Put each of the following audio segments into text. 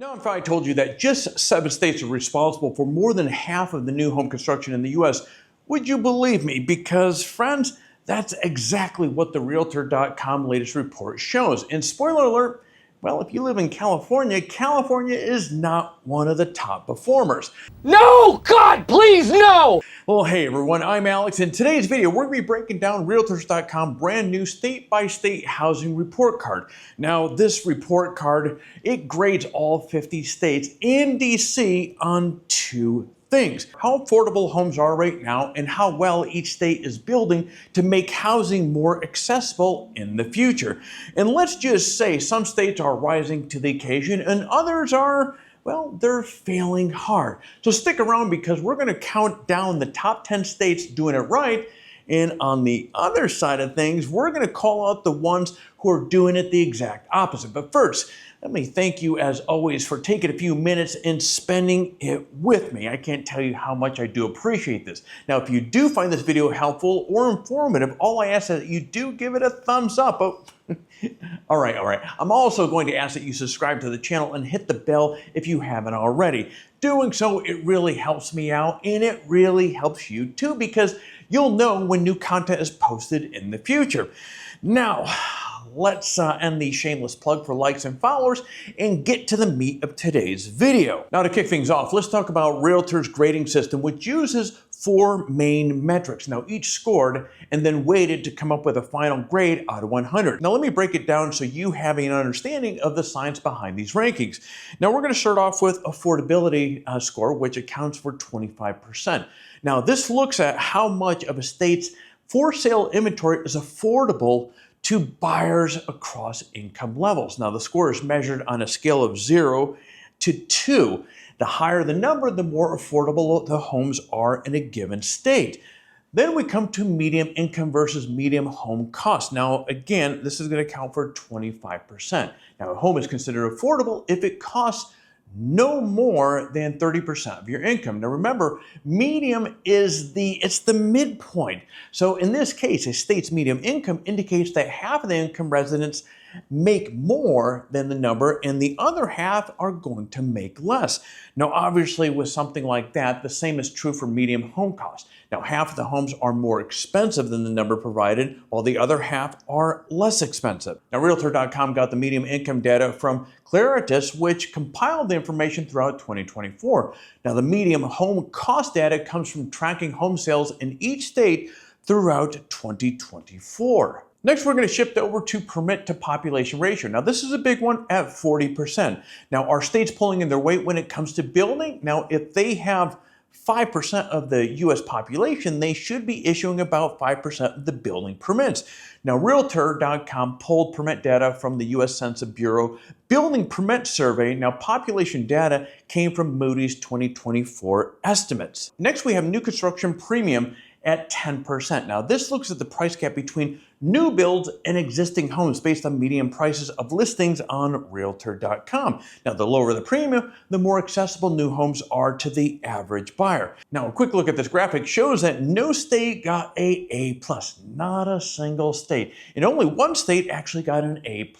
Now, if I told you that just 7 states are responsible for more than half of the new home construction in the U.S., would you believe me? Because, friends, that's exactly what the Realtor.com latest report shows. And spoiler alert, well, if you live in California, California is not one of the top performers. No! God, please, no! Well, hey everyone, I'm Alex. In today's video, we're going to be breaking down Realtors.com brand new state-by-state housing report card. Now, this report card, it grades all 50 states and DC on two things: how affordable homes are right now and how well each state is building to make housing more accessible in the future. And let's just say some states are rising to the occasion and others are, well, they're failing hard. So stick around because we're going to count down the top 10 states doing it right. And on the other side of things, we're going to call out the ones who are doing it the exact opposite. But first, let me thank you as always for taking a few minutes and spending it with me. I can't tell you how much I do appreciate this. Now, if you do find this video helpful or informative, all I ask is that you do give it a thumbs up. Oh, all right. I'm also going to ask that you subscribe to the channel and hit the bell if you haven't already. Doing so, it really helps me out and it really helps you too, because you'll know when new content is posted in the future. Now, let's end the shameless plug for likes and followers and get to the meat of today's video. Now, to kick things off, let's talk about Realtor's grading system, which uses 4 main metrics. Now, each scored and then weighted to come up with a final grade out of 100. Now, let me break it down so you have an understanding of the science behind these rankings. Now, we're going to start off with affordability score, which accounts for 25%. Now, this looks at how much of a state's for sale inventory is affordable to buyers across income levels. Now, the score is measured on a scale of 0 to 2. The higher the number, the more affordable the homes are in a given state. Then we come to medium income versus medium home cost. Now, again, this is going to count for 25%. Now, a home is considered affordable if it costs no more than 30% of your income. Now remember, medium is the midpoint. So in this case, a state's medium income indicates that half of the income residents make more than the number and the other half are going to make less. Now obviously with something like that, the same is true for medium home cost. Now half of the homes are more expensive than the number provided, while the other half are less expensive. Now Realtor.com got the medium income data from Claritas, which compiled the information throughout 2024. Now the medium home cost data comes from tracking home sales in each state throughout 2024. Next, we're going to shift over to permit to population ratio. Now, this is a big one at 40%. Now, are states pulling in their weight when it comes to building? Now, if they have 5% of the U.S. population, they should be issuing about 5% of the building permits. Now, Realtor.com pulled permit data from the U.S. Census Bureau Building Permit Survey. Now, population data came from Moody's 2024 estimates. Next, we have new construction premium at 10%. Now, this looks at the price gap between new builds and existing homes based on median prices of listings on Realtor.com. Now, the lower the premium, the more accessible new homes are to the average buyer. Now, a quick look at this graphic shows that no state got a A+, not a single state. And only one state actually got an A+.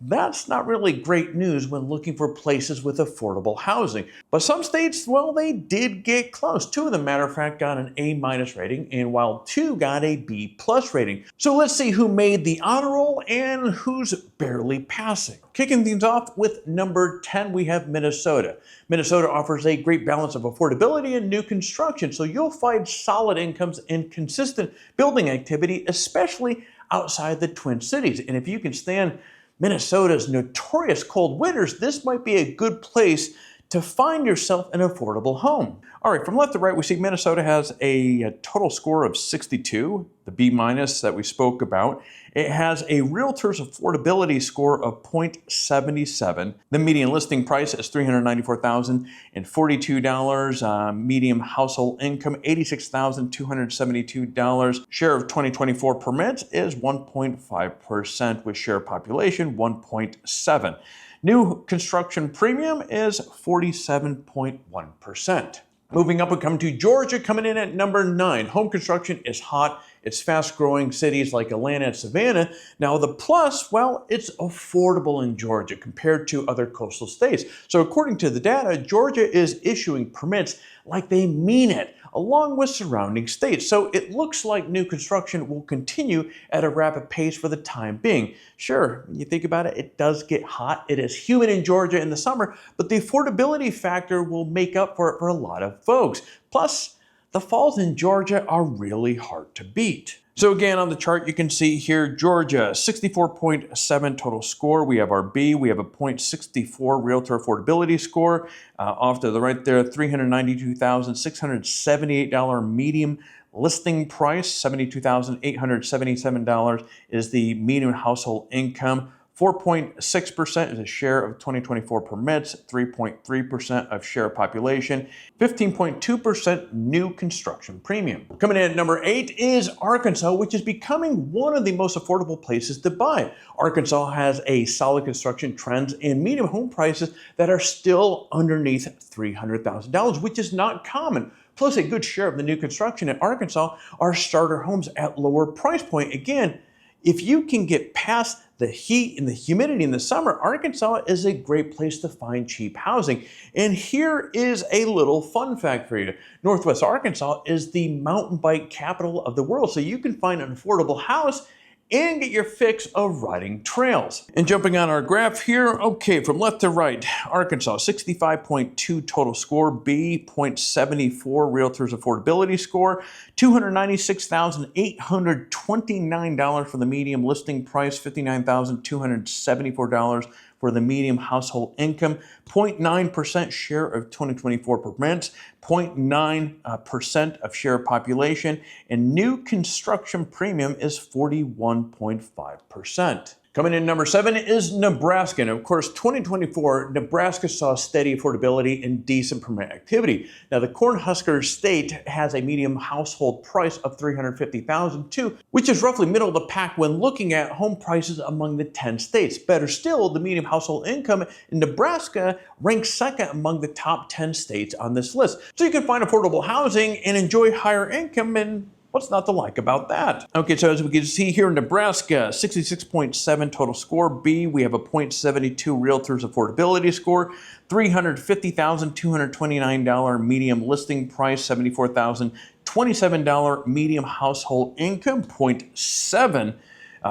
That's not really great news when looking for places with affordable housing. But some states, well, they did get close. 2 of them, matter of fact, got an A- rating, and while 2 got a B+ rating. So let's see who made the honor roll and who's barely passing. Kicking things off with number 10, we have Minnesota. Minnesota offers a great balance of affordability and new construction, so you'll find solid incomes and consistent building activity, especially outside the Twin Cities. And if you can stand Minnesota's notorious cold winters, this might be a good place to find yourself an affordable home. All right, from left to right, we see Minnesota has a total score of 62, the B- that we spoke about. It has a Realtor's affordability score of 0.77. The median listing price is $394,042. Median household income, $86,272. Share of 2024 permits is 1.5%, with share of population 1.7. New construction premium is 47.1%. Moving up, we come to Georgia, coming in at number 9. Home construction is hot. It's fast-growing cities like Atlanta and Savannah. Now, the plus, well, it's affordable in Georgia compared to other coastal states. So according to the data, Georgia is issuing permits like they mean it, along with surrounding states. So it looks like new construction will continue at a rapid pace for the time being. Sure, when you think about it, it does get hot. It is humid in Georgia in the summer, but the affordability factor will make up for it for a lot of folks. Plus, the falls in Georgia are really hard to beat. So again, on the chart, you can see here, Georgia, 64.7 total score. We have our B. We have a 0.64 realtor affordability score. Off to the right there, $392,678 medium listing price. $72,877 is the median household income. 4.6% is a share of 2024 permits, 3.3% of share of population, 15.2% new construction premium. Coming in at number 8 is Arkansas, which is becoming one of the most affordable places to buy. Arkansas has a solid construction trends and median home prices that are still underneath $300,000, which is not common. Plus, a good share of the new construction in Arkansas are starter homes at lower price point. Again, if you can get past the heat and the humidity in the summer, Arkansas is a great place to find cheap housing. And here is a little fun fact for you. Northwest Arkansas is the mountain bike capital of the world, so you can find an affordable house and get your fix of riding trails. And jumping on our graph here, okay, from left to right, Arkansas, 65.2 total score, B, 0.74 realtors affordability score, $296,829 for the medium listing price, $59,274 for the medium household income, 0.9% share of 2024 permits, 0.9% of share of population, and new construction premium is 41.5%. Coming in number 7 is Nebraska. And of course, 2024, Nebraska saw steady affordability and decent permit activity. Now, the Cornhusker state has a median household price of $350,000 too, which is roughly middle of the pack when looking at home prices among the 10 states. Better still, the median household income in Nebraska ranks second among the top 10 states on this list. So you can find affordable housing and enjoy higher income, and what's not to like about that? Okay, so as we can see here in Nebraska, 66.7 total score. B, we have a 0.72 realtors affordability score, $350,229 medium listing price, $74,027 medium household income, 0.7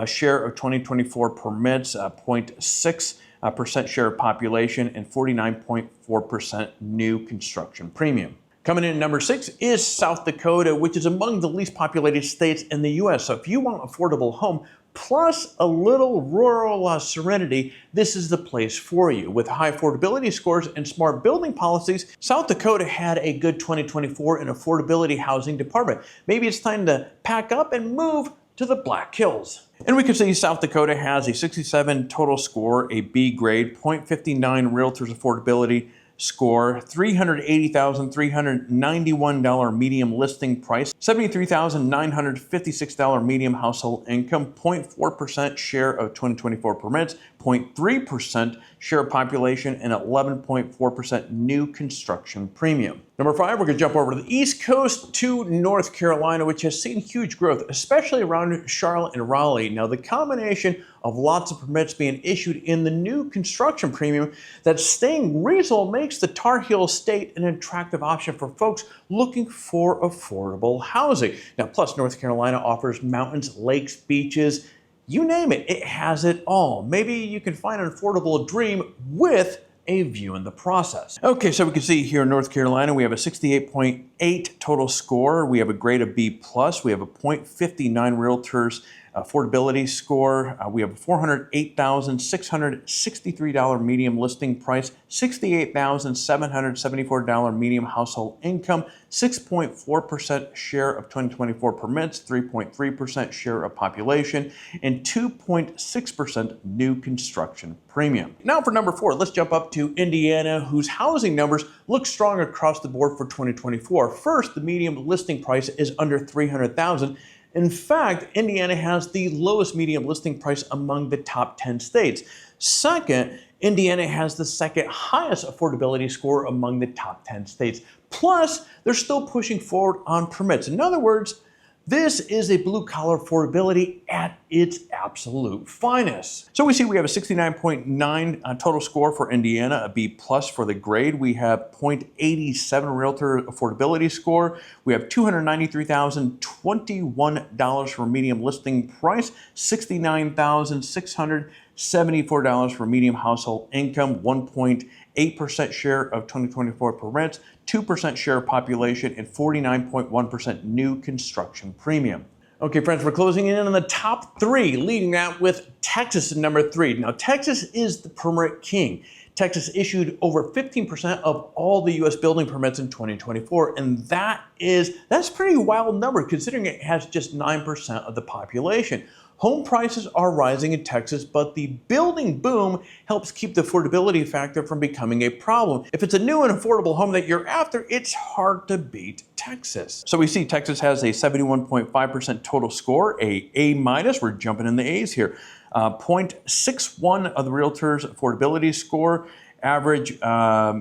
share of 2024 permits, 0.6% share of population, and 49.4% new construction premium. Coming in at number 6 is South Dakota, which is among the least populated states in the U.S. So if you want an affordable home plus a little rural serenity, this is the place for you. With high affordability scores and smart building policies, South Dakota had a good 2024 in affordability housing department. Maybe it's time to pack up and move to the Black Hills. And we can see South Dakota has a 67 total score, a B grade, 0.59 realtors affordability score, $380,391 medium listing price, $73,956 medium household income, 0.4% share of 2024 permits, 0.3% share of population, and 11.4% new construction premium. Number 5, we're going to jump over to the East Coast to North Carolina, which has seen huge growth, especially around Charlotte and Raleigh. Now, the combination of lots of permits being issued in the new construction premium that's staying reasonable makes the Tar Heel state an attractive option for folks looking for affordable housing. Now, plus North Carolina offers mountains, lakes, beaches, you name it, it has it all. Maybe you can find an affordable dream with a view in the process. Okay, so we can see here in North Carolina, we have a 68.8 total score. We have a grade of B+. We have a 0.59 realtors affordability score. We have a $408,663 medium listing price, $68,774 medium household income, 6.4% share of 2024 permits, 3.3% share of population, and 2.6% new construction premium. Now for number 4, let's jump up to Indiana, whose housing numbers look strong across the board for 2024. First, the medium listing price is under $300,000. In fact, Indiana has the lowest medium listing price among the top 10 states. Second, Indiana has the second highest affordability score among the top 10 states. Plus, they're still pushing forward on permits. In other words, this is a blue-collar affordability at its absolute finest. So we have a 69.9 total score for Indiana, a B plus for the grade. We have 0.87 realtor affordability score. We have $293,021 for medium listing price, $69,674 for medium household income, 1.8% share of 2024 permits, 2% share of population, and 49.1% new construction premium. Okay, friends, we're closing in on the top three, leading out with Texas at number 3. Now, Texas is the permit king. Texas issued over 15% of all the U.S. building permits in 2024, and that's a pretty wild number considering it has just 9% of the population. Home prices are rising in Texas, but the building boom helps keep the affordability factor from becoming a problem. If it's a new and affordable home that you're after, it's hard to beat Texas. So we see Texas has a 71.5% total score, A minus. We're jumping in the A's here. 0.61 of the realtors' affordability score. Average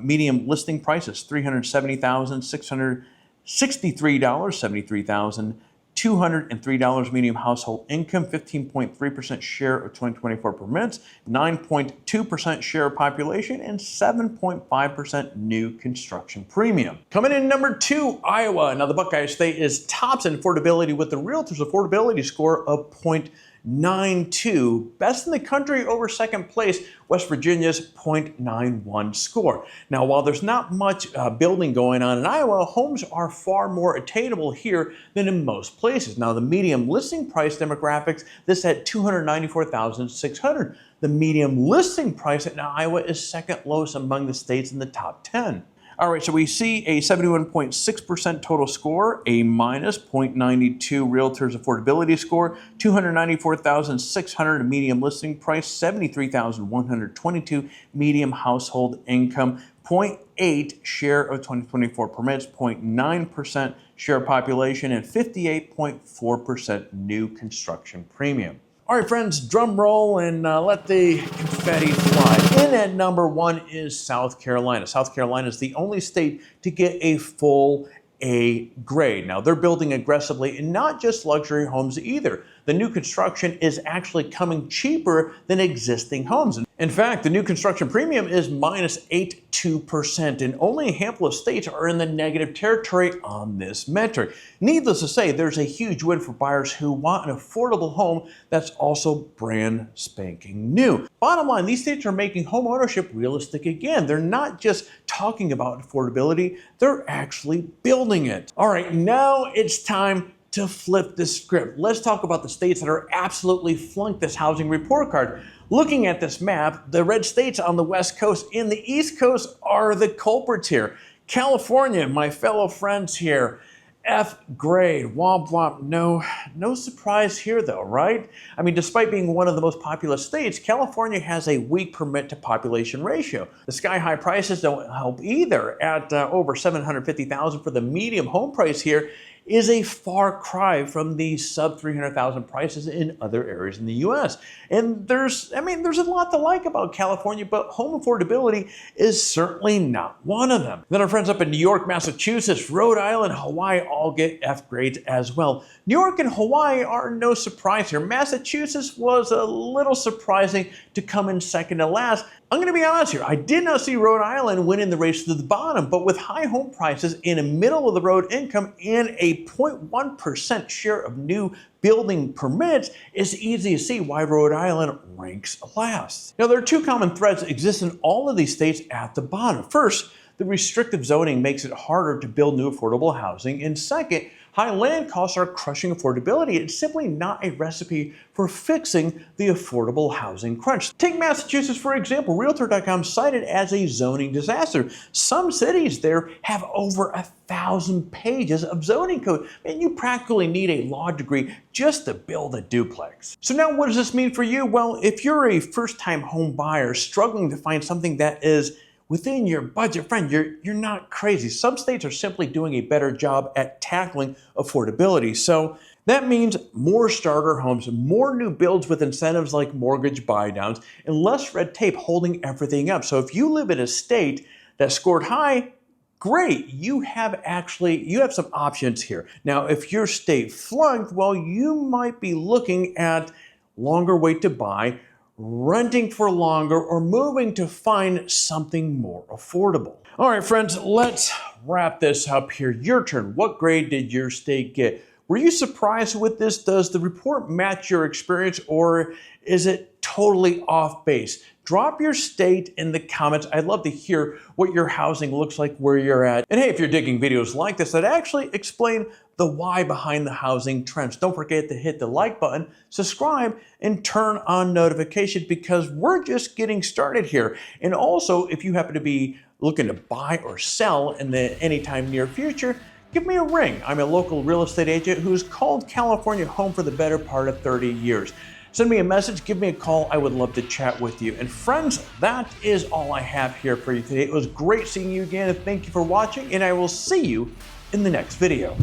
medium listing price is $370,663, $73,203 medium household income, 15.3% share of 2024 permits, 9.2% share of population, and 7.5% new construction premium. Coming in number 2, Iowa. Now the Buckeye State is tops in affordability with the realtors' affordability score of 0.92. Best in the country over second place, West Virginia's 0.91 score. Now, while there's not much building going on in Iowa, homes are far more attainable here than in most places. Now, the medium listing price demographics, this at $294,600. The medium listing price in Iowa is second lowest among the states in the top 10. All right, so we see a 71.6% total score, A minus, 0.92 realtors affordability score, $294,600 medium listing price, $73,122 medium household income, 0.8 share of 2024 permits, 0.9% share of population, and 58.4% new construction premium. All right, friends, drum roll and let the confetti fly. In at number 1 is South Carolina. South Carolina is the only state to get a full A grade. Now, they're building aggressively and not just luxury homes either. The new construction is actually coming cheaper than existing homes. In fact, the new construction premium is minus 82%, and only a handful of states are in the negative territory on this metric. Needless to say, there's a huge win for buyers who want an affordable home that's also brand spanking new. Bottom line, these states are making home ownership realistic again. They're not just talking about affordability, they're actually building it. All right, now it's time to flip the script. Let's talk about the states that are absolutely flunked this housing report card. Looking at this map, the red states on the West Coast and the East Coast are the culprits here. California, my fellow friends here, F grade, womp womp. No surprise here though, right? I mean, despite being one of the most populous states, California has a weak permit to population ratio. The sky-high prices don't help either. At over $750,000 for the medium home price here is a far cry from the sub $300,000 prices in other areas in the U.S. And there's a lot to like about California, but home affordability is certainly not one of them. Then our friends up in New York, Massachusetts, Rhode Island, Hawaii all get F grades as well. New York and Hawaii are no surprise here. Massachusetts was a little surprising to come in second to last. I'm going to be honest here, I did not see Rhode Island win in the race to the bottom, but with high home prices and a middle of the road income and a 0.1% share of new building permits, it's easy to see why Rhode Island ranks last. Now, there are two common threads that exist in all of these states at the bottom. First, the restrictive zoning makes it harder to build new affordable housing, and second, high land costs are crushing affordability. It's simply not a recipe for fixing the affordable housing crunch. Take Massachusetts, for example. Realtor.com cited as a zoning disaster. Some cities there have over 1,000 pages of zoning code, and you practically need a law degree just to build a duplex. So now what does this mean for you? Well, if you're a first-time home buyer struggling to find something that is within your budget, friend, you're not crazy. Some states are simply doing a better job at tackling affordability. So That means more starter homes, more new builds with incentives like mortgage buydowns, and less red tape holding everything up. So if you live in a state that scored high, great, you have some options here. Now, if your state flunked, well, you might be looking at longer wait to buy, renting for longer, or moving to find something more affordable. All right, friends, let's wrap this up here. Your turn. What grade did your state get? Were you surprised with this? Does the report match your experience, or is it totally off base? Drop your state in the comments. I'd love to hear what your housing looks like where you're at. And hey, if you're digging videos like this that actually explain the why behind the housing trends, don't forget to hit the like button, subscribe, and turn on notifications, because we're just getting started here. And also, if you happen to be looking to buy or sell in the anytime near future, give me a ring. I'm a local real estate agent who's called California home for the better part of 30 years. Send me a message, give me a call. I would love to chat with you. And friends, that is all I have here for you today. It was great seeing you again, and thank you for watching, and I will see you in the next video.